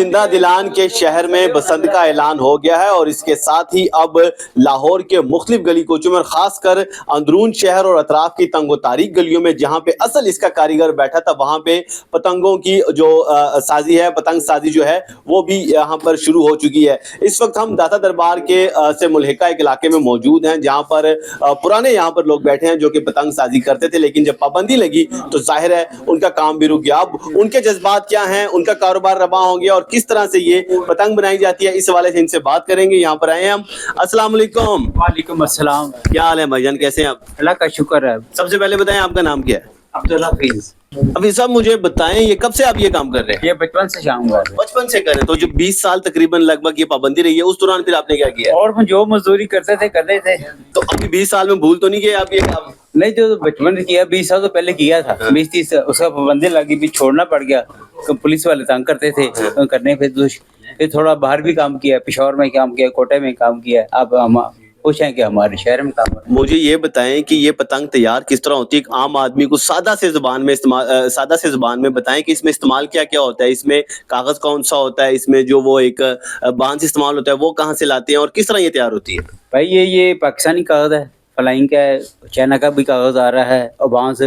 زندہ دلان کے شہر میں بسنت کا اعلان ہو گیا ہے اور اس کے ساتھ ہی اب لاہور کے مختلف گلی کوچوں میں خاص کر اندرون شہر اور اطراف کی تنگ و تاریک گلیوں میں جہاں پہ اصل اس کا کاریگر بیٹھا تھا وہاں پہ پتنگوں کی جو سازی ہے، پتنگ سازی جو ہے وہ بھی یہاں پر شروع ہو چکی ہے۔ اس وقت ہم داتا دربار کے سے ملحقہ ایک علاقے میں موجود ہیں جہاں پر پرانے یہاں پر لوگ بیٹھے ہیں جو کہ پتنگ سازی کرتے تھے، لیکن جب پابندی لگی تو ظاہر ہے ان کا کام بھی رک گیا۔ اب ان کے جذبات کیا ہیں، ان کا کاروبار رواں ہو گیا اور کس طرح سے یہ پتنگ بنائی جاتی ہے، اس حوالے سے ان سے بات کریں گے۔ یہاں پر آئے ہیں ہم۔ السلام علیکم۔ وعلیکم السلام۔ کیا حال ہے بھائی جان، کیسے ہیں آپ؟ اللہ کا شکر ہے۔ سب سے پہلے بتائیں آپ کا نام کیا ہے؟ عبدالحفیظ۔ ابھی صاحب مجھے بتائیں یہ کب سے آپ یہ کام کر رہے ہیں؟ یہ بچپن سے شام کر رہے ہیں۔ بچپن سے کر رہے ہیں، تو جو 20 سال تقریباً لگ بھگ یہ پابندی رہی ہے اس دوران پھر آپ نے کیا کیا؟ اور ہم جو مزدوری کرتے تھے کرتے تھے۔ تو ابھی 20 سال میں بھول تو نہیں گئے آپ یہ کام؟ نہیں، جو بچپن میں کیا 20 سال تو پہلے کیا تھا، 20-30 اس کا پابندی لگی بھی چھوڑنا پڑ گیا، پولیس والے تنگ کرتے تھے کرنے۔ پھر تھوڑا باہر بھی کام کیا، پشاور میں کام کیا، کوٹے میں کام کیا۔ اب ہم خوش ہیں کہ ہمارے شہر میں کام۔ مجھے یہ بتائیں کہ یہ پتنگ تیار کس طرح ہوتی ہے؟ ایک عام آدمی کو سادہ سے زبان میں بتائیں کہ اس میں استعمال کیا کیا ہوتا ہے، اس میں کاغذ کون سا ہوتا ہے، اس میں جو وہ ایک بانس استعمال ہوتا ہے وہ کہاں سے لاتے ہیں اور کس طرح یہ تیار ہوتی ہے؟ بھائی یہ پاکستانی کاغذ ہے، فلائنگ کا ہے، چائنا کا بھی کاغذ آ رہا ہے، اور بانس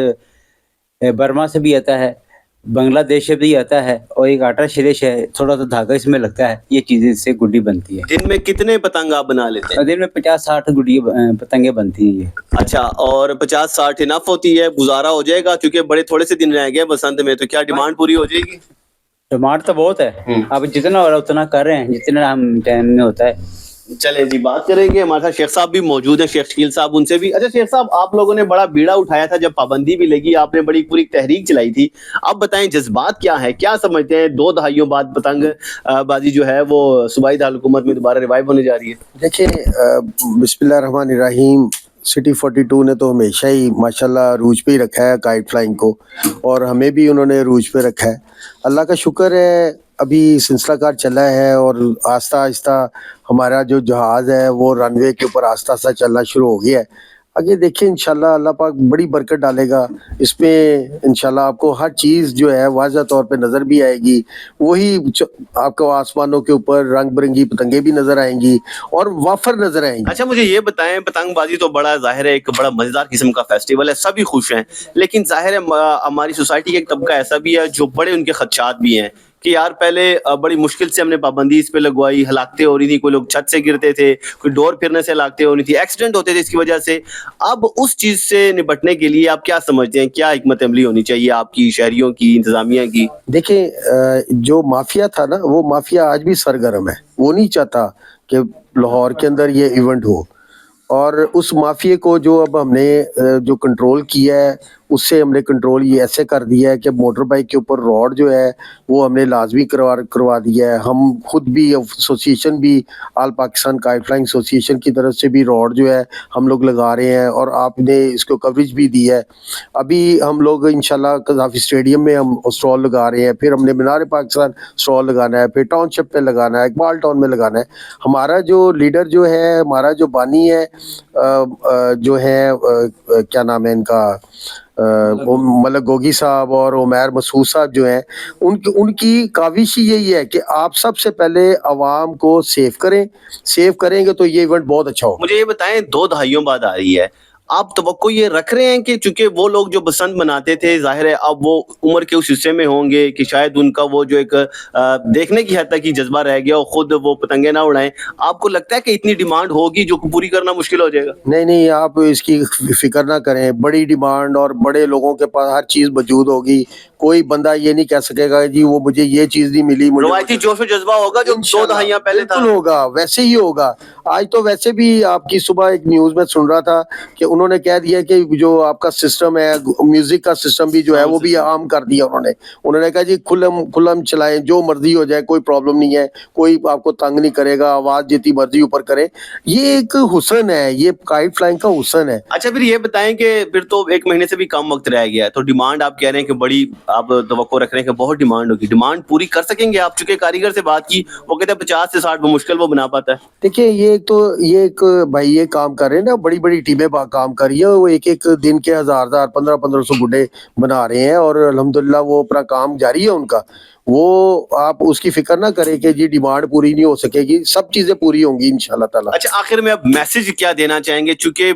برما سے بھی آتا ہے، بنگلہ دیش سے بھی آتا ہے، اور ایک آٹا شریش ہے، تھوڑا سا دھاگا اس میں لگتا ہے، یہ چیزیں اس سے گڈی بنتی ہے۔ دن میں کتنے پتنگ آپ بنا لیتے ہیں؟ دن میں 50-60 گڈی پتنگیں بنتی ہیں یہ۔ اچھا، اور 50-60 انف ہوتی ہے، گزارا ہو جائے گا؟ کیونکہ بڑے تھوڑے سے دن رہ گئے بسنت میں، تو کیا ڈیمانڈ پوری ہو جائے گی؟ ڈیمانڈ تو بہت ہے، اب جتنا ہو رہا ہے اتنا کر رہے ہیں، جتنا ہم ٹائم میں ہوتا ہے۔ چلیں جی، بات کریں گے۔ ہمارے ساتھ شیخ صاحب بھی موجود ہیں، شیخ شکیل صاحب، ان سے بھی۔ اچھا شیخ صاحب، آپ لوگوں نے بڑا بیڑا اٹھایا تھا جب پابندی بھی لگی، آپ نے بڑی پوری تحریک چلائی تھی، اب بتائیں جذبات کیا ہے، کیا سمجھتے ہیں 2 دہائیوں بعد پتنگ بازی جو ہے وہ صوبائی دارالحکومت میں دوبارہ ریوائیو ہونے جا رہی ہے؟ دیکھیں، بسم اللہ الرحمن الرحیم، سٹی 42 نے تو ہمیشہ ہی ماشاءاللہ عروج پہ ہی رکھا ہے کائٹ فلائنگ کو، اور ہمیں بھی انہوں نے عروج پہ رکھا ہے۔ اللہ کا شکر ہے، ابھی سلسلہ کار چلا ہے اور آہستہ آہستہ ہمارا جو جہاز ہے وہ رن وے کے اوپر آہستہ آہستہ چلنا شروع ہو گیا ہے۔ آگے دیکھیں انشاءاللہ اللہ پاک بڑی برکت ڈالے گا اس میں، انشاءاللہ آپ کو ہر چیز جو ہے واضح طور پہ نظر بھی آئے گی، وہی آپ کو آسمانوں کے اوپر رنگ برنگی پتنگیں بھی نظر آئیں گی اور وافر نظر آئیں گی۔ اچھا مجھے یہ بتائیں، پتنگ بازی تو بڑا ظاہر ہے ایک بڑا مزیدار قسم کا فیسٹیول ہے، سبھی خوش ہیں، لیکن ظاہر ہے ہماری سوسائٹی کا ایک طبقہ ایسا بھی ہے جو بڑے ان کے خدشات بھی ہیں کہ یار پہلے بڑی مشکل سے ہم نے پابندی اس پہ لگوائی، ہلاکتیں ہو رہی تھی، کوئی لوگ چھت سے گرتے تھے، کوئی ڈور پھرنے سے ہلاکتیں ہو رہی تھی، ایکسیڈنٹ ہوتے تھے اس کی وجہ سے۔ اب اس چیز سے نپٹنے کے لیے آپ کیا سمجھتے ہیں، کیا حکمت عملی ہونی چاہیے آپ کی، شہریوں کی، انتظامیہ کی؟ دیکھیں، جو مافیا تھا نا، وہ مافیا آج بھی سرگرم ہے، وہ نہیں چاہتا کہ لاہور کے اندر یہ ایونٹ ہو، اور اس مافیا کو جو اب ہم نے جو کنٹرول کیا ہے، اس سے ہم نے کنٹرول یہ ایسے کر دیا ہے کہ موٹر بائک کے اوپر روڈ جو ہے وہ ہم نے لازمی کروا دیا ہے۔ ہم خود بھی ایسوسیشن بھی، آل پاکستان کائٹ فلائنگ ایسوسیشن کی طرف سے بھی روڈ جو ہے ہم لوگ لگا رہے ہیں، اور آپ نے اس کو کوریج بھی دی ہے۔ ابھی ہم لوگ انشاءاللہ قذافی اسٹیڈیم میں ہم اسٹال لگا رہے ہیں، پھر ہم نے مینار پاکستان اسٹال لگانا ہے، پھر ٹاؤن شپ پہ لگانا ہے، اقبال ٹاؤن میں لگانا ہے۔ ہمارا جو لیڈر جو ہے، ہمارا جو بانی ہے جو ہے کیا نام ہے ان کا، ملک گوگی صاحب اور عمیر مسعود صاحب جو ہیں، ان کی کاوش یہی ہے کہ آپ سب سے پہلے عوام کو سیو کریں گے تو یہ ایونٹ بہت اچھا ہوگا۔ مجھے یہ بتائیں 2 دہائیوں بعد آ رہی ہے، آپ توقع یہ رکھ رہے ہیں کہ چونکہ وہ لوگ جو بسنت مناتے تھے ظاہر ہے اب وہ عمر کے اس حصے میں ہوں گے کہ شاید ان کا وہ جو ایک دیکھنے کی حد تک ہی جذبہ رہ گیا اور خود وہ پتنگیں نہ اڑائیں، آپ کو لگتا ہے کہ اتنی ڈیمانڈ ہوگی جو پوری کرنا مشکل ہو جائے گا؟ نہیں، آپ اس کی فکر نہ کریں، بڑی ڈیمانڈ اور بڑے لوگوں کے پاس ہر چیز موجود ہوگی، کوئی بندہ یہ نہیں کہہ سکے گا جی وہ مجھے یہ چیز نہیں ملی، روایتی جوش و جذبہ ہوگا جو 2 دہائیاں پہلے تھا؟ بالکل ہوگا، ویسے ہی ہوگا۔ آج تو ویسے بھی آپ کی صبح ایک نیوز میں سن رہا تھا کہ انہوں نے کہہ دیا کہ جو آپ کا سسٹم ہے، میوزک کا سسٹم بھی جو ہے وہ بھی عام کر دیا انہوں نے کہا جی کھلم چلائیں، جو مرضی ہو جائے، کوئی پرابلم نہیں ہے، کوئی آپ کو تنگ نہیں کرے گا، آواز جتنی مرضی اوپر کرے۔ یہ ایک حسن ہے، یہ کائٹ فلائنگ کا حسن ہے۔ اچھا پھر یہ بتائیں کہ پھر تو 1 مہینے سے بھی کم وقت رہ گیا ہے، تو ڈیمانڈ آپ کہہ رہے ہیں کہ بڑی، آپ توقع رکھ رہے ہیں کہ بہت ڈیمانڈ ہوگی، ڈیمانڈ پوری کر سکیں گے آپ؟ چونکہ کاریگر سے بات کی، وہ کہتے ہیں 50 سے 60 بمشکل وہ بنا پاتا ہے۔ دیکھیں یہ بھائی یہ کام کر رہے ہیں نا، بڑی بڑی ٹیمیں کام کر رہی ہیں، وہ ایک دن کے 1000 1500 گڈے بنا رہے ہیں، اور الحمدللہ وہ اپنا کام جاری ہے ان کا، وہ آپ اس کی فکر نہ کریں کہ جی ڈیمانڈ پوری نہیں ہو سکے گی, سب چیزیں پوری ہوں گی انشاءاللہ تعالی. اچھا آخر میں اب میسج کیا دینا چاہیں گے, چونکہ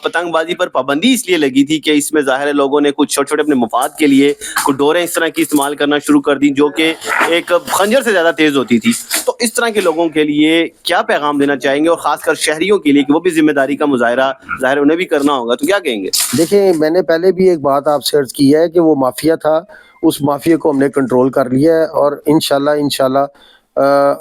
پتنگ بازی پر پابندی اس لیے لگی تھی کہ اس میں ظاہر ہے لوگوں نے کچھ چھوٹے چھوٹے اپنے مفاد کے لیے کچھ ڈوریں اس طرح کی استعمال کرنا شروع کر دی جو کہ ایک خنجر سے زیادہ تیز ہوتی تھی, تو اس طرح کے لوگوں کے لیے کیا پیغام دینا چاہیں گے, اور خاص کر شہریوں کے لیے کہ وہ بھی ذمہ داری کا مظاہرہ ظاہر انہیں بھی کرنا ہوگا, تو کیا کہیں گے؟ دیکھیں میں نے پہلے بھی ایک بات آپ سے عرض کی ہے کہ وہ مافیا تھا, اس مافیا کو ہم نے کنٹرول کر لیا ہے, اور انشاءاللہ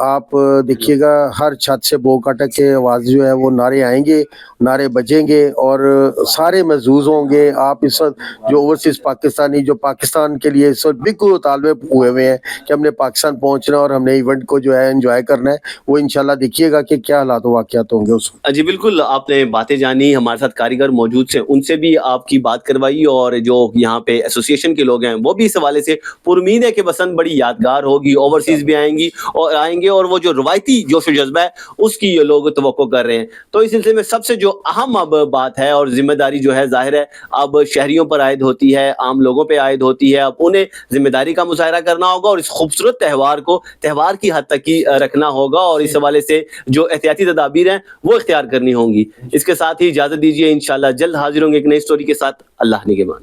آپ دیکھیے گا ہر چھت سے بو کٹک کے آواز جو ہے وہ نعرے آئیں گے, نعرے بجیں گے اور سارے محظوظ ہوں گے. آپ اس وقت جو اوورسیز پاکستانی جو پاکستان کے لیے اس وقت بالکل مطالبے ہوئے ہوئے ہیں کہ ہم نے پاکستان پہنچنا ہے اور ہم نے ایونٹ کو جو ہے انجوائے کرنا ہے, وہ انشاءاللہ دیکھیے گا کہ کیا حالات و واقعات ہوں گے اس وقت. جی بالکل, آپ نے باتیں جانی, ہمارے ساتھ کاریگر موجود تھے, ان سے بھی آپ کی بات کروائی, اور جو یہاں پہ ایسوسی ایشن کے لوگ ہیں وہ بھی اس حوالے سے پرامید ہے کہ بسنت بڑی یادگار ہوگی, اوورسیز بھی آئیں گے اور وہ جو روایتی جوش و جذبہ ہے اس کی یہ لوگ توقع کر رہے ہیں. تو اس سلسلے میں سب سے جو اہم اب بات ہے اور ذمہ داری جو ہے ظاہر ہے اب شہریوں پر عائد ہوتی ہے, عام لوگوں پہ عائد ہوتی ہے. اب انہیں ذمہ داری کا مظاہرہ کرنا ہوگا اور اس خوبصورت تہوار کو تہوار کی حد تک ہی رکھنا ہوگا, اور اس حوالے سے جو احتیاطی تدابیر ہیں وہ اختیار کرنی ہوں گی. اس کے ساتھ ہی اجازت دیجیے, انشاءاللہ جلد حاضر ہوں گے ایک نئی سٹوری کے ساتھ. اللہ نگہبان.